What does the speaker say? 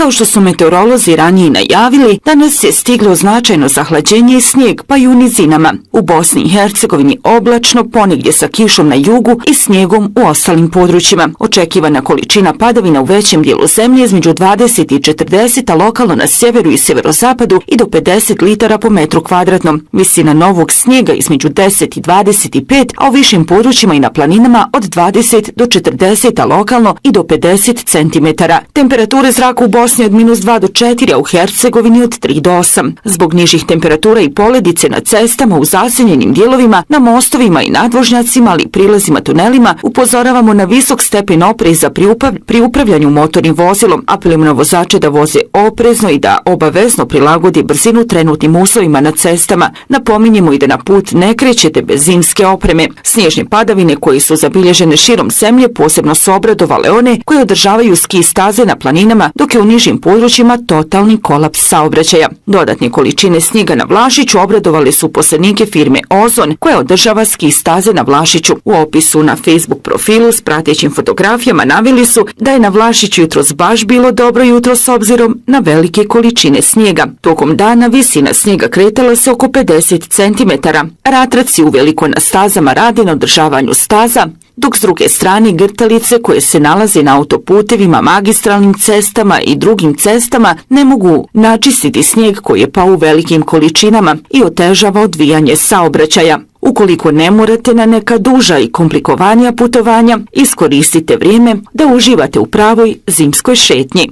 Kao što su meteorolozi ranije najavili, danas je stiglo značajno zahlađenje i snijeg, pa i u nizinama. U Bosni i Hercegovini oblačno, ponegdje sa kišom na jugu i snijegom u ostalim područjima. Očekivana količina padavina u većem dijelu zemlje između 20 i 40, a lokalno na sjeveru i sjeverozapadu i do 50 litara po metru kvadratnom. Visina novog snijega između 10 i 25, a u višim područjima i na planinama od 20 do 40, a lokalno i do 50 cm. Temperature zraka u Bosni od -2 do 4, a u Hercegovini od 3 do 8. Zbog nižih temperatura i poledice na cestama u zasenjenim dijelovima, na mostovima i nadvožnjacima, ali i prilazima tunelima, upozoravamo na visok stepen opreza pri upravljanju motornim vozilom. Apelujemo na vozače da voze oprezno i da obavezno prilagodi brzinu trenutnim uslovima na cestama. Napominjemo i da na put ne krećete bez zimske opreme. Snježne padavine koje su zabilježene širom zemlje posebno su obradovale one koje održavaju ski staze na planinama, dok je u nižim područjima totalni kolaps saobraćaja. Dodatne količine snijega na Vlašiću obradovali su uposlenike firme Ozon koja održava ski staze na Vlašiću. U opisu na Facebook profilu s pratećim fotografijama naveli su da je na Vlašiću jutros baš bilo dobro jutro s obzirom na velike količine snijega. Tokom dana visina snijega kretala se oko 50 cm. Ratraci uveliko na stazama rade na održavanju staza, dok s druge strane grtalice koje se nalaze na autoputevima, magistralnim cestama i drugim cestama ne mogu načistiti snijeg koji je pao u velikim količinama i otežava odvijanje saobraćaja. Ukoliko ne morate na neka duža i komplikovanija putovanja, iskoristite vrijeme da uživate u pravoj zimskoj šetnji.